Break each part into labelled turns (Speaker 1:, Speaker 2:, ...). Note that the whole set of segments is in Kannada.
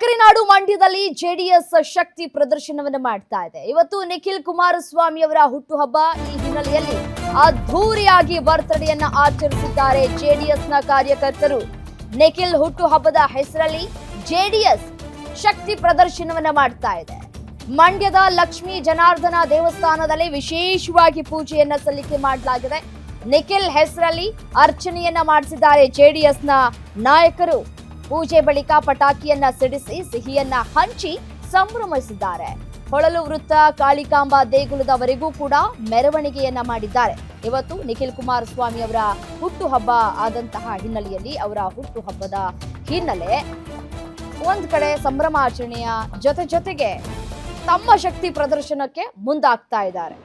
Speaker 1: ಸಕ್ಕರೆ ನಾಡು ಮಂಡ್ಯದಲ್ಲಿ ಜೆಡಿಎಸ್ ಶಕ್ತಿ ಪ್ರದರ್ಶನವನ್ನು ಮಾಡ್ತಾ ಇದೆ. ಇವತ್ತು ನಿಖಿಲ್ ಕುಮಾರಸ್ವಾಮಿ ಅವರ ಹುಟ್ಟುಹಬ್ಬ. ಈ ಹಿನ್ನೆಲೆಯಲ್ಲಿ ಅದ್ಧೂರಿಯಾಗಿ ಬರ್ತ್ಡೇಯನ್ನ ಆಚರಿಸಿದ್ದಾರೆ ಜೆಡಿಎಸ್ನ ಕಾರ್ಯಕರ್ತರು. ನಿಖಿಲ್ ಹುಟ್ಟುಹಬ್ಬದ ಹೆಸರಲ್ಲಿ ಜೆಡಿಎಸ್ ಶಕ್ತಿ ಪ್ರದರ್ಶನವನ್ನ ಮಾಡ್ತಾ ಇದೆ. ಮಂಡ್ಯದ ಲಕ್ಷ್ಮೀ ಜನಾರ್ದನ ದೇವಸ್ಥಾನದಲ್ಲಿ ವಿಶೇಷವಾಗಿ ಪೂಜೆಯನ್ನ ಸಲ್ಲಿಕೆ ಮಾಡಲಾಗಿದೆ. ನಿಖಿಲ್ ಹೆಸರಲ್ಲಿ ಅರ್ಚನೆಯನ್ನ ಮಾಡಿಸಿದ್ದಾರೆ ಜೆಡಿಎಸ್ನ ನಾಯಕರು. ಪೂಜೆ ಬಳಿಕ ಪಟಾಕಿಯನ್ನ ಸಿಡಿಸಿ ಸಿಹಿಯನ್ನ ಹಂಚಿ ಸಂಭ್ರಮಿಸಿದ್ದಾರೆ. ಹೊಳಲು ವೃತ್ತ ಕಾಳಿಕಾಂಬಾ ದೇಗುಲದವರೆಗೂ ಕೂಡ ಮೆರವಣಿಗೆಯನ್ನ ಮಾಡಿದ್ದಾರೆ. ಇವತ್ತು ನಿಖಿಲ್ ಕುಮಾರಸ್ವಾಮಿ ಅವರ ಹುಟ್ಟುಹಬ್ಬ ಆದಂತಹ ಹಿನ್ನೆಲೆಯಲ್ಲಿ ಅವರ ಹುಟ್ಟುಹಬ್ಬದ ಹಿನ್ನೆಲೆ ಒಂದ್ ಕಡೆ ಸಂಭ್ರಮಾಚರಣೆಯ ಜೊತೆಗೆ ತಮ್ಮ ಶಕ್ತಿ ಪ್ರದರ್ಶನಕ್ಕೆ ಮುಂದಾಗ್ತಾ ಇದ್ದಾರೆ.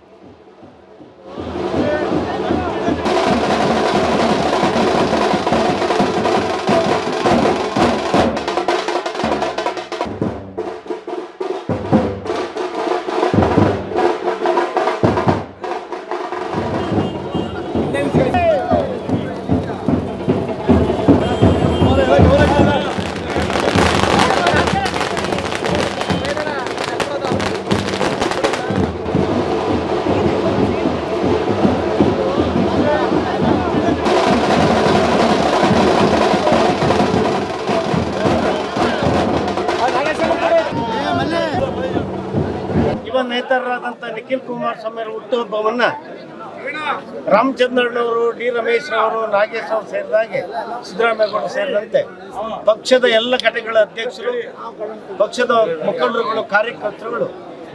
Speaker 2: ನೇತಾರರಾದಂಥ ನಿಖಿಲ್ ಕುಮಾರಸ್ವಾಮಿ ಅವರ ಹುಟ್ಟುಹಬ್ಬವನ್ನ ರಾಮಚಂದ್ರಣ್ಣವರು, ಡಿ ರಮೇಶ್ ಅವರು, ನಾಗೇಶ್ ಅವರು ಸೇರಿದಾಗೆ ಸಿದ್ದರಾಮೇಗೌಡರು ಸೇರಿದಂತೆ ಪಕ್ಷದ ಎಲ್ಲ ಘಟಕಗಳ ಅಧ್ಯಕ್ಷರು, ಪಕ್ಷದ ಮುಖಂಡರುಗಳು, ಕಾರ್ಯಕರ್ತರುಗಳು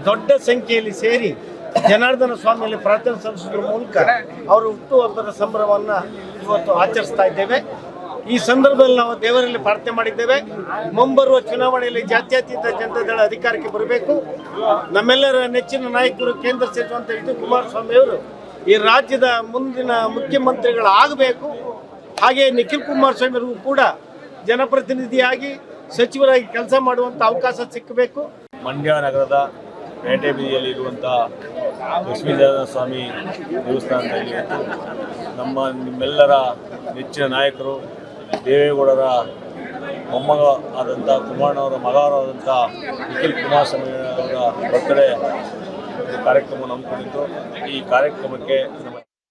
Speaker 2: ದೊಡ್ಡ ಸಂಖ್ಯೆಯಲ್ಲಿ ಸೇರಿ ಜನಾರ್ದನ ಸ್ವಾಮಿಯಲ್ಲಿ ಪ್ರಾರ್ಥನೆ ಸಲ್ಲಿಸುವುದರ ಮೂಲಕ ಅವರ ಹುಟ್ಟುಹಬ್ಬದ ಸಂಭ್ರಮವನ್ನು ಇವತ್ತು ಆಚರಿಸ್ತಾ ಇದ್ದೇವೆ. ಈ ಸಂದರ್ಭದಲ್ಲಿ ನಾವು ದೇವರಲ್ಲಿ ಪ್ರಾರ್ಥನೆ ಮಾಡಿದ್ದೇವೆ. ಮುಂಬರುವ ಚುನಾವಣೆಯಲ್ಲಿ ಜಾತ್ಯತೀತ ಜನತಾದಳ ಅಧಿಕಾರಕ್ಕೆ ಬರಬೇಕು. ನಮ್ಮೆಲ್ಲರ ನೆಚ್ಚಿನ ನಾಯಕರು, ಕೇಂದ್ರ ಸಚಿವಂತ ನಿಖಿಲ್ ಕುಮಾರಸ್ವಾಮಿ ಅವರು ಈ ರಾಜ್ಯದ ಮುಂದಿನ ಮುಖ್ಯಮಂತ್ರಿಗಳಾಗಬೇಕು. ಹಾಗೆ ನಿಖಿಲ್ ಕುಮಾರಸ್ವಾಮಿ ಅವರಿಗೂ ಕೂಡ ಜನಪ್ರತಿನಿಧಿಯಾಗಿ ಸಚಿವರಾಗಿ ಕೆಲಸ ಮಾಡುವಂಥ ಅವಕಾಶ ಸಿಕ್ಕಬೇಕು.
Speaker 3: ಮಂಡ್ಯ ನಗರದ ಪೇಟೆ ಬೀದಿಯಲ್ಲಿ ಇರುವಂಥ ಲಕ್ಷ್ಮೀನಾರಾಯಣ ಸ್ವಾಮಿ ದೇವಸ್ಥಾನದಲ್ಲಿ ನಿಮ್ಮೆಲ್ಲರ ನೆಚ್ಚಿನ ನಾಯಕರು, ದೇವೇಗೌಡರ ಮೊಮ್ಮಗ ಆದಂಥ ಕುಮಾರಣ್ಣವರ ಮಗರಾದಂಥ ನಿಖಿಲ್ ಕುಮಾರಸ್ವಾಮಿ ಅವರ ಬರ್ತ್ಡೇ ಕಾರ್ಯಕ್ರಮವನ್ನು ಹಮ್ಮಿಕೊಂಡಿದ್ದು, ಈ ಕಾರ್ಯಕ್ರಮಕ್ಕೆ